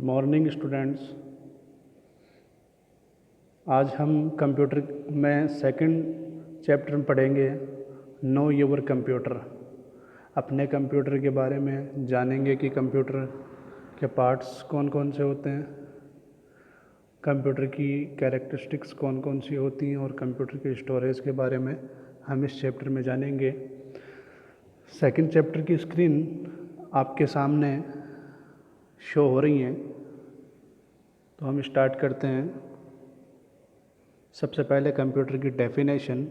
Morning students. आज हम computer में सेकंड चैप्टर में पढ़ेंगे नो योर कंप्यूटर। अपने कंप्यूटर के बारे में जानेंगे कि कंप्यूटर के पार्ट्स कौन कौन से होते हैं, कंप्यूटर की कैरेक्टरिस्टिक्स कौन कौन सी होती हैं और कंप्यूटर के स्टोरेज के बारे में हम इस चैप्टर में जानेंगे। सेकंड चैप्टर की स्क्रीन आपके सामने शो हो रही हैं, तो हम स्टार्ट करते हैं। सबसे पहले कंप्यूटर की definition.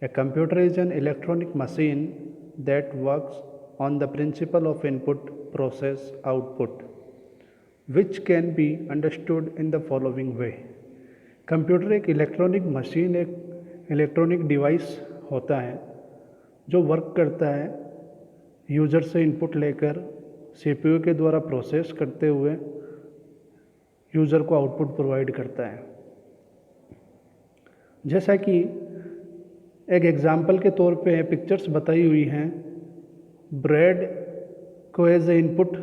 A computer is an electronic machine that works on the principle of input process output which can be understood in the following way. Computer एक इलेक्ट्रॉनिक मशीन, एक इलेक्ट्रॉनिक डिवाइस होता है जो वर्क करता है user से input लेकर CPU के द्वारा प्रोसेस करते हुए यूज़र को आउटपुट प्रोवाइड करता है। जैसा कि एक एग्जाम्पल के तौर पे पिक्चर्स बताई हुई हैं, ब्रेड को एज ए इनपुट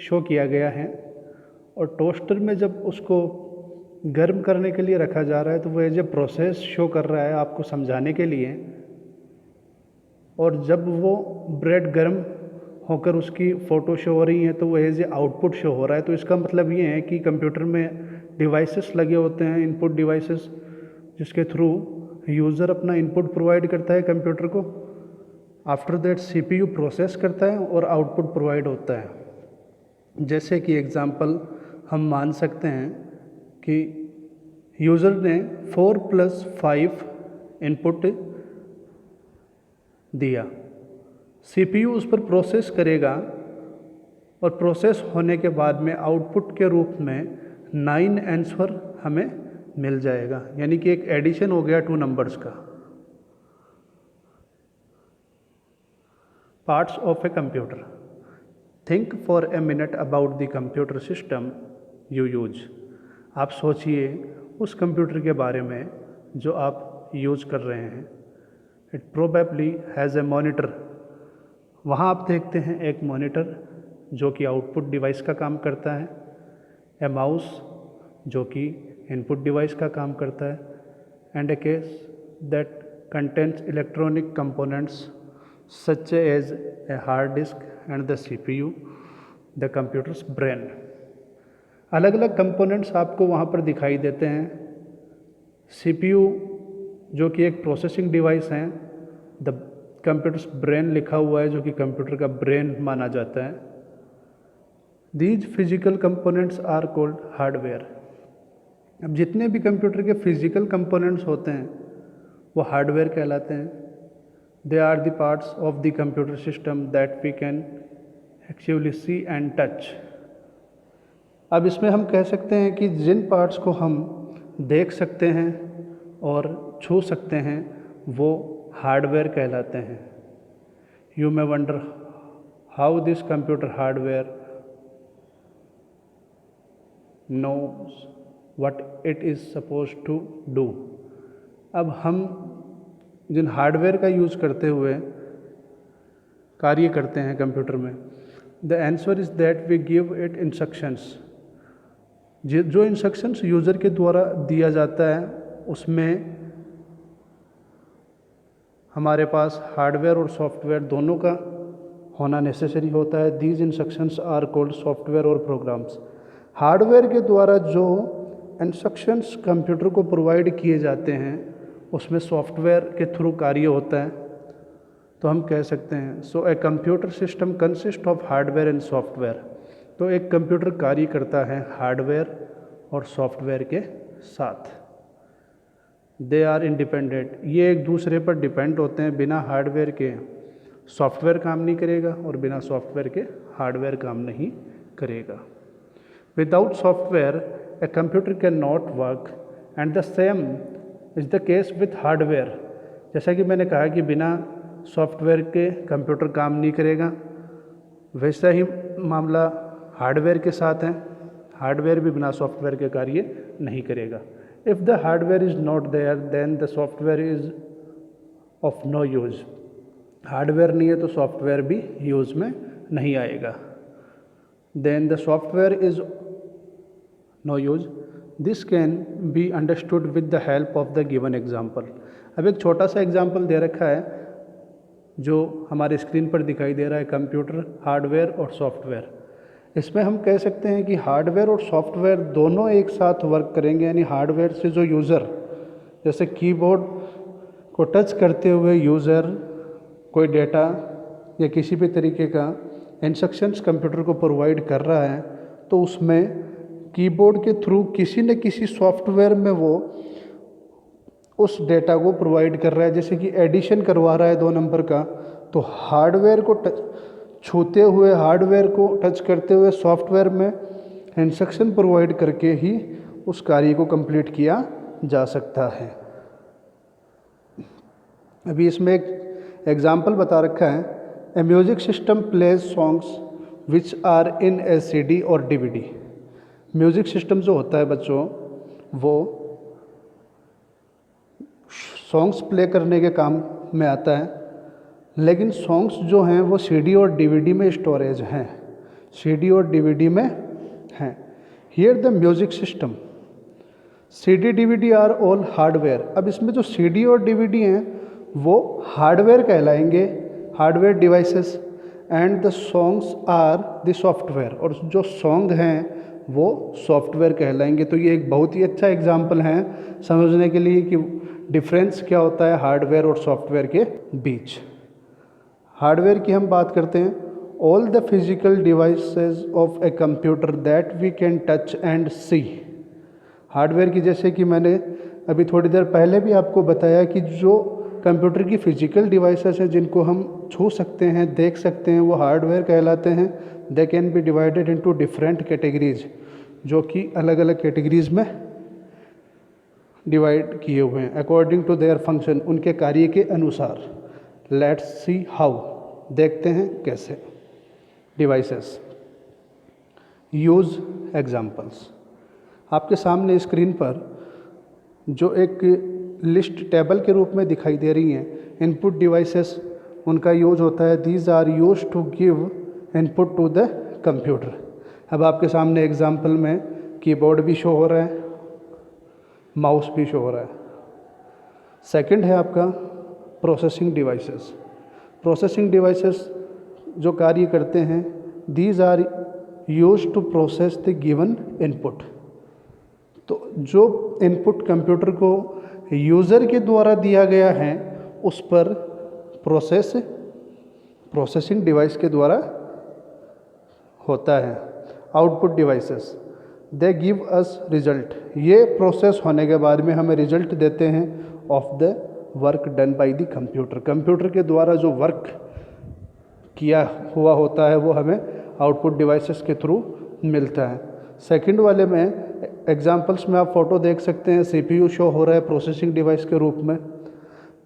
शो किया गया है और टोस्टर में जब उसको गर्म करने के लिए रखा जा रहा है तो वो एज ए प्रोसेस शो कर रहा है आपको समझाने के लिए। और जब वो ब्रेड गर्म होकर उसकी फ़ोटो शो हो रही है तो वो एज ए आउटपुट शो हो रहा है। तो इसका मतलब ये है कि कंप्यूटर में डिवाइसेस लगे होते हैं, इनपुट डिवाइसेस, जिसके थ्रू यूज़र अपना इनपुट प्रोवाइड करता है कंप्यूटर को। आफ्टर दैट सीपीयू प्रोसेस करता है और आउटपुट प्रोवाइड होता है। जैसे कि एग्ज़ाम्पल हम मान सकते हैं कि यूज़र ने 4+5 इनपुट दिया, सीपीयू उस पर प्रोसेस करेगा और प्रोसेस होने के बाद में आउटपुट के रूप में 9 आंसर हमें मिल जाएगा, यानी कि एक एडिशन हो गया 2 नंबर्स का। Parts of a computer. Think for a minute about the computer system you use. आप सोचिए उस कंप्यूटर के बारे में जो आप यूज़ कर रहे हैं। It probably has A monitor. वहाँ आप देखते हैं एक मॉनिटर जो कि आउटपुट डिवाइस का काम करता है, ए माउस जो कि इनपुट डिवाइस का काम करता है, and a case that contents electronic components such as a hard disk and the CPU the computer's brain. अलग अलग कंपोनेंट्स आपको वहाँ पर दिखाई देते हैं। सीपीयू जो कि एक प्रोसेसिंग डिवाइस है, द कंप्यूटर्स ब्रेन लिखा हुआ है जो कि कंप्यूटर का ब्रेन माना जाता है। These physical components are called hardware. अब जितने भी कंप्यूटर के फिजिकल कंपोनेंट्स होते हैं वो हार्डवेयर कहलाते हैं। They are the parts of the computer system that we can actually see and touch. अब इसमें हम कह सकते हैं कि जिन पार्ट्स को हम देख सकते हैं और छू सकते हैं वो हार्डवेयर कहलाते हैं। You may wonder how this computer hardware knows what it is supposed to do। अब हम जिन हार्डवेयर का यूज़ करते हुए कार्य करते हैं कंप्यूटर में, the answer is that we give it instructions. जो इंस्ट्रक्शंस यूज़र के द्वारा दिया जाता है उसमें हमारे पास हार्डवेयर और सॉफ्टवेयर दोनों का होना नेसेसरी होता है। These instructions are called software और प्रोग्राम्स। हार्डवेयर के द्वारा जो इंस्ट्रक्शंस कंप्यूटर को प्रोवाइड किए जाते हैं उसमें सॉफ्टवेयर के थ्रू कार्य होता है। तो हम कह सकते हैं so a computer system consist of hardware and software. तो एक कंप्यूटर कार्य करता है हार्डवेयर और सॉफ्टवेयर के साथ। They are independent. ये एक दूसरे पर डिपेंड होते हैं। बिना हार्डवेयर के सॉफ्टवेयर काम नहीं करेगा और बिना सॉफ्टवेयर के हार्डवेयर काम नहीं करेगा। Without software a computer can not work and the same is the case with hardware. जैसा कि मैंने कहा कि बिना सॉफ्टवेयर के कंप्यूटर काम नहीं करेगा, वैसा ही मामला हार्डवेयर के साथ है। हार्डवेयर भी बिना सॉफ्टवेयर के कार्य नहीं करेगा। If the hardware is not there then the software is of no use. Hardware नहीं है तो सॉफ्टवेयर भी यूज़ में नहीं आएगा। then the software is no use. This can be understood with the help of the given example. अब एक छोटा सा एग्जाम्पल दे रखा है जो हमारे स्क्रीन पर दिखाई दे रहा है, कंप्यूटर हार्डवेयर और सॉफ्टवेयर। इसमें हम कह सकते हैं कि हार्डवेयर और सॉफ्टवेयर दोनों एक साथ वर्क करेंगे, यानी हार्डवेयर से जो यूज़र जैसे कीबोर्ड को टच करते हुए यूज़र कोई डेटा या किसी भी तरीके का इंस्ट्रक्शंस कंप्यूटर को प्रोवाइड कर रहा है, तो उसमें कीबोर्ड के थ्रू किसी न किसी सॉफ्टवेयर में वो उस डेटा को प्रोवाइड कर रहा है। जैसे कि एडिशन करवा रहा है 2 नंबर का, तो हार्डवेयर को छूते हुए, हार्डवेयर को टच करते हुए सॉफ्टवेयर में इंस्ट्रक्शन प्रोवाइड करके ही उस कार्य को कंप्लीट किया जा सकता है। अभी इसमें एक एग्जाम्पल बता रखा है, a music system plays songs which are in a CD और DVD। म्यूज़िक सिस्टम जो होता है बच्चों, वो सॉन्ग्स प्ले करने के काम में आता है, लेकिन सॉन्ग्स जो हैं वो CD और DVD में स्टोरेज हैं, CD और DVD में हैं। Here the music system CD DVD are all hardware. अब इसमें जो CD और DVD हैं वो हार्डवेयर कहलाएंगे, hardware devices, and the songs are the software, और जो सॉन्ग हैं वो सॉफ्टवेयर कहलाएंगे। तो ये एक बहुत ही अच्छा एग्जाम्पल है समझने के लिए कि डिफरेंस क्या होता है हार्डवेयर और सॉफ्टवेयर के बीच। हार्डवेयर की हम बात करते हैं, all the physical devices of a computer that we can touch and see. Hardware की जैसे कि मैंने अभी थोड़ी देर पहले भी आपको बताया कि जो कंप्यूटर की फिजिकल डिवाइसेस हैं जिनको हम छू सकते हैं, देख सकते हैं, वो हार्डवेयर कहलाते हैं। They can be divided into different categories, जो कि अलग अलग कैटेगरीज में डिवाइड किए हुए हैं अकॉर्डिंग टू देयर फंक्शन, उनके कार्य के अनुसार। लेट्स सी हाउ, देखते हैं कैसे। Devices use examples. आपके सामने स्क्रीन पर जो एक लिस्ट टेबल के रूप में दिखाई दे रही हैं, इनपुट डिवाइसेस, उनका यूज होता है these are use to give input to the computer. अब आपके सामने एग्जांपल में कीबोर्ड भी शो हो रहा है, माउस भी शो हो रहा है। सेकंड है आपका प्रोसेसिंग डिवाइसेस। प्रोसेसिंग डिवाइसेस जो कार्य करते हैं, these are use to process the given input. तो जो इनपुट कंप्यूटर को यूज़र के द्वारा दिया गया है उस पर प्रोसेसिंग डिवाइस के द्वारा होता है। Output devices they give us result. ये प्रोसेस होने के बाद में हमें रिजल्ट देते हैं of the work done by the computer. Computer के द्वारा जो वर्क किया हुआ होता है वो हमें आउटपुट डिवाइसेस के थ्रू मिलता है। सेकंड वाले में एग्जांपल्स में आप फोटो देख सकते हैं, CPU शो हो रहा है प्रोसेसिंग डिवाइस के रूप में।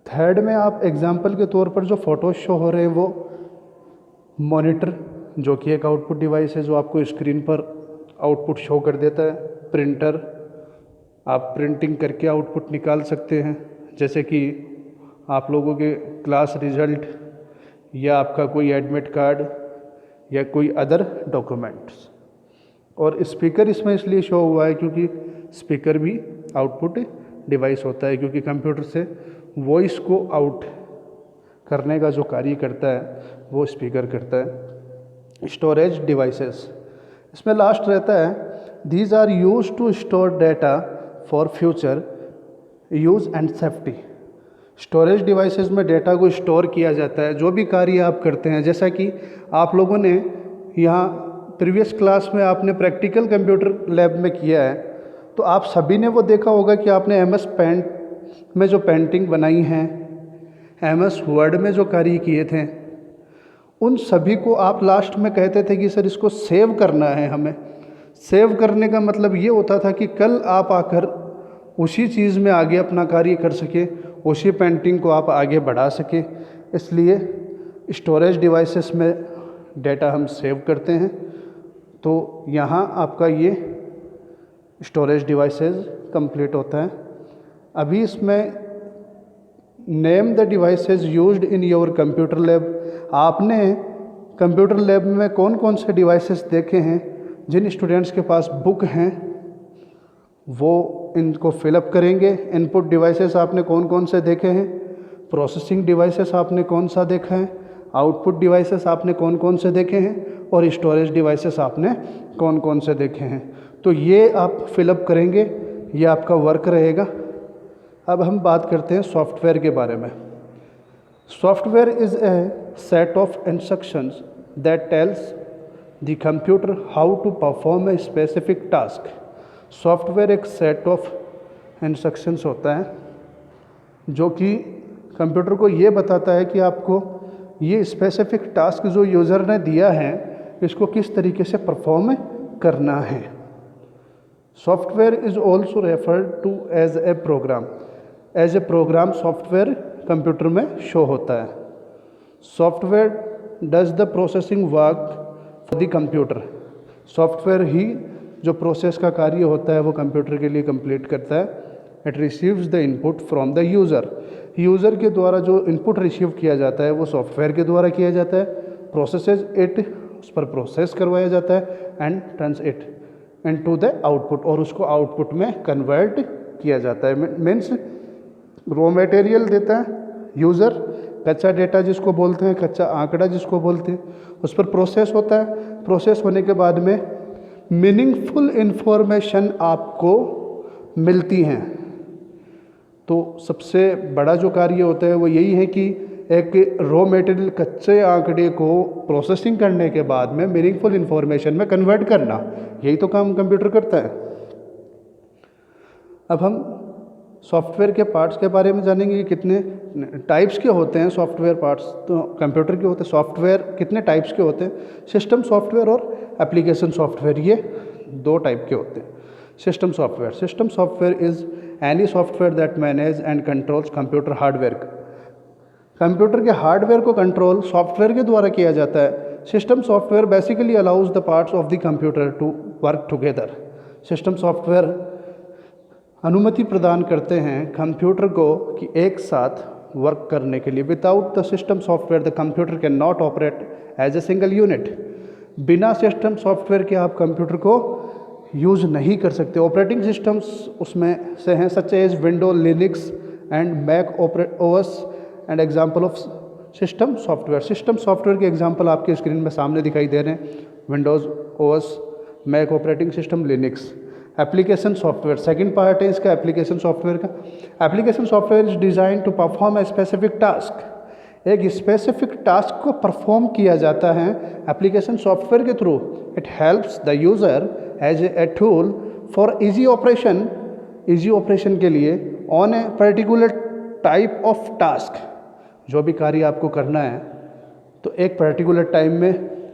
थर्ड में आप एग्जांपल के तौर पर जो फ़ोटो शो हो रहे हैं वो मॉनिटर, जो कि एक आउटपुट डिवाइस है जो आपको स्क्रीन पर आउटपुट शो कर देता है। प्रिंटर, आप प्रिंटिंग करके आउटपुट निकाल सकते हैं, जैसे कि आप लोगों के क्लास रिजल्ट या आपका कोई एडमिट कार्ड या कोई अदर डॉक्यूमेंट्स। और स्पीकर इसमें इसलिए शो हुआ है क्योंकि स्पीकर भी आउटपुट डिवाइस होता है, क्योंकि कंप्यूटर से वॉइस को आउट करने का जो कार्य करता है वो स्पीकर करता है। स्टोरेज डिवाइसेस, इसमें लास्ट रहता है these are use to store data for future use and safety. Storage devices में डेटा को स्टोर किया जाता है, जो भी कार्य आप करते हैं। जैसा कि आप लोगों ने यहाँ प्रीवियस क्लास में आपने प्रैक्टिकल कंप्यूटर लैब में किया है, तो आप सभी ने वो देखा होगा कि आपने MS पेंट में जो पेंटिंग बनाई हैं, MS वर्ड में जो कार्य किए थे, उन सभी को आप लास्ट में कहते थे कि सर इसको सेव करना है हमें। सेव करने का मतलब ये होता था कि कल आप आकर उसी चीज़ में आगे अपना कार्य कर सके, उसी पेंटिंग को आप आगे बढ़ा सके। इसलिए स्टोरेज डिवाइसेस में डेटा हम सेव करते हैं। तो यहाँ आपका ये स्टोरेज डिवाइसेस कंप्लीट होता है। अभी इसमें name the devices used in your computer lab. आपने कंप्यूटर लैब में कौन कौन से डिवाइसेस देखे हैं, जिन स्टूडेंट्स के पास बुक हैं वो इनको फिलअप करेंगे। इनपुट डिवाइसेस आपने कौन कौन से देखे हैं, प्रोसेसिंग डिवाइसेस आपने कौन सा देखा है, आउटपुट डिवाइसेस आपने कौन कौन से देखे हैं, और स्टोरेज डिवाइसेस आपने कौन कौन से देखे हैं। तो ये आप फिलअप करेंगे, ये आपका वर्क रहेगा। अब हम बात करते हैं सॉफ्टवेयर के बारे में। Software is a set of instructions that tells the computer how to perform a specific task. Software एक सेट ऑफ इंस्ट्रक्शंस होता है जो कि कंप्यूटर को ये बताता है कि आपको ये स्पेसिफिक टास्क जो यूज़र ने दिया है इसको किस तरीके से परफॉर्म करना है। Software is also referred to as a program. As a program software computer में शो होता है। Software does the processing work for the computer. Software ही जो प्रोसेस का कार्य होता है वो कंप्यूटर के लिए कंप्लीट करता है। It receives the input from the user. User के द्वारा जो इनपुट रिसीव किया जाता है वो सॉफ्टवेयर के द्वारा किया जाता है। प्रोसेसेस इट, उस पर प्रोसेस करवाया जाता है, and turns it into the output, और उसको आउटपुट में कन्वर्ट किया जाता है। मीन्स रॉ मटेरियल देता है यूज़र, कच्चा डेटा जिसको बोलते हैं, कच्चा आंकड़ा जिसको बोलते हैं, उस पर प्रोसेस होता है। प्रोसेस होने के बाद में मीनिंगफुल इन्फॉर्मेशन आपको मिलती हैं। तो सबसे बड़ा जो कार्य होता है वो यही है कि एक रॉ मटेरियल कच्चे आंकड़े को प्रोसेसिंग करने के बाद में मीनिंगफुल इन्फॉर्मेशन में कन्वर्ट करना, यही तो काम कंप्यूटर करता है। अब हम सॉफ्टवेयर के पार्ट्स के बारे में जानेंगे कि कितने टाइप्स के होते हैं सॉफ्टवेयर पार्ट्स। तो कंप्यूटर के होते हैं सॉफ्टवेयर कितने टाइप्स के होते हैं। सिस्टम सॉफ्टवेयर और एप्लीकेशन सॉफ्टवेयर, ये दो टाइप के होते हैं। System software is any software that manage and controls computer hardware. Computer के हार्डवेयर को कंट्रोल सॉफ्टवेयर के द्वारा किया जाता है। System software basically allows the parts of the computer to work together. System software अनुमति प्रदान करते हैं कंप्यूटर को कि एक साथ वर्क करने के लिए। Without the system software the computer can not operate as a single unit. बिना सिस्टम सॉफ्टवेयर के आप कंप्यूटर को यूज़ नहीं कर सकते। ऑपरेटिंग सिस्टम्स उसमें से हैं such as window, Linux and Mac OS and example of system software. System software के एग्जाम्पल आपके स्क्रीन में सामने दिखाई दे रहे हैं। Windows OS, Mac operating system, Linux. Application software second part है इसका, एप्लीकेशन सॉफ्टवेयर का। Application software is design to perform a specific task. एक स्पेसिफिक टास्क को परफॉर्म किया जाता है एप्लीकेशन सॉफ्टवेयर के through. It helps the user as a tool for easy operation. Easy operation के लिए on a particular type of task. जो भी कार्य आपको करना है तो एक पर्टिकुलर टाइम में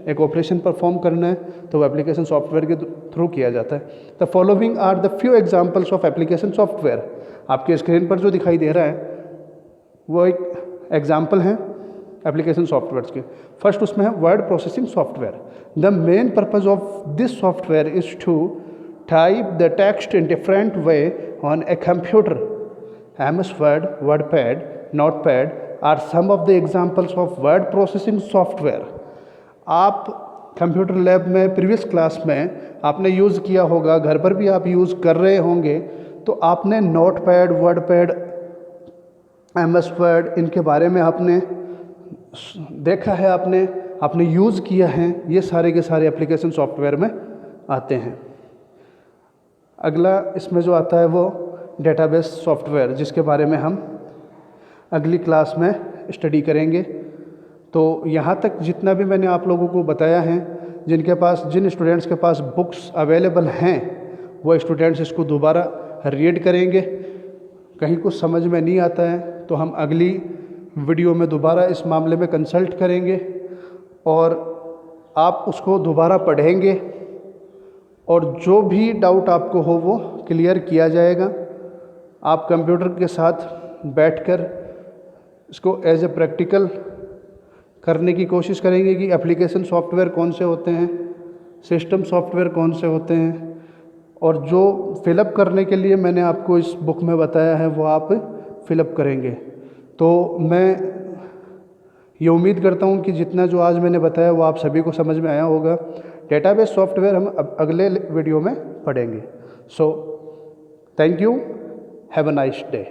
एक ऑपरेशन परफॉर्म करना है तो वो एप्लीकेशन सॉफ्टवेयर के थ्रू किया जाता है। The following are the few examples of application software. आपके स्क्रीन पर जो दिखाई दे रहा है वो एक एग्जांपल है एप्लीकेशन सॉफ्टवेयर के। फर्स्ट उसमें है word processing software. The main purpose of this software is to type the text in different way on a computer. MS Word, WordPad, Notepad are some of the examples of word processing software. आप computer lab में previous class में आपने use किया होगा, घर पर भी आप यूज़ कर रहे होंगे, तो आपने नोटपैड, वर्डपैड, MS Word इनके बारे में आपने देखा है, आपने यूज़ किया है। ये सारे के सारे एप्लीकेशन सॉफ्टवेयर में आते हैं। अगला इसमें जो आता है वो डेटाबेस सॉफ्टवेयर, जिसके बारे में हम अगली क्लास में स्टडी करेंगे। तो यहाँ तक जितना भी मैंने आप लोगों को बताया है, जिन स्टूडेंट्स के पास बुक्स अवेलेबल हैं वो स्टूडेंट्स इसको दोबारा रीड करेंगे। कहीं कुछ समझ में नहीं आता है तो हम अगली वीडियो में दोबारा इस मामले में कंसल्ट करेंगे और आप उसको दोबारा पढ़ेंगे और जो भी डाउट आपको हो वो क्लियर किया जाएगा। आप कंप्यूटर के साथ बैठकर इसको एज ए प्रैक्टिकल करने की कोशिश करेंगे कि एप्लीकेशन सॉफ्टवेयर कौन से होते हैं, सिस्टम सॉफ्टवेयर कौन से होते हैं, और जो फिलअप करने के लिए मैंने आपको इस बुक में बताया है वो आप फिलअप करेंगे। तो मैं ये उम्मीद करता हूँ कि जितना जो आज मैंने बताया वो आप सभी को समझ में आया होगा। डेटाबेस सॉफ्टवेयर हम अगले वीडियो में पढ़ेंगे। So thank you, have a nice day.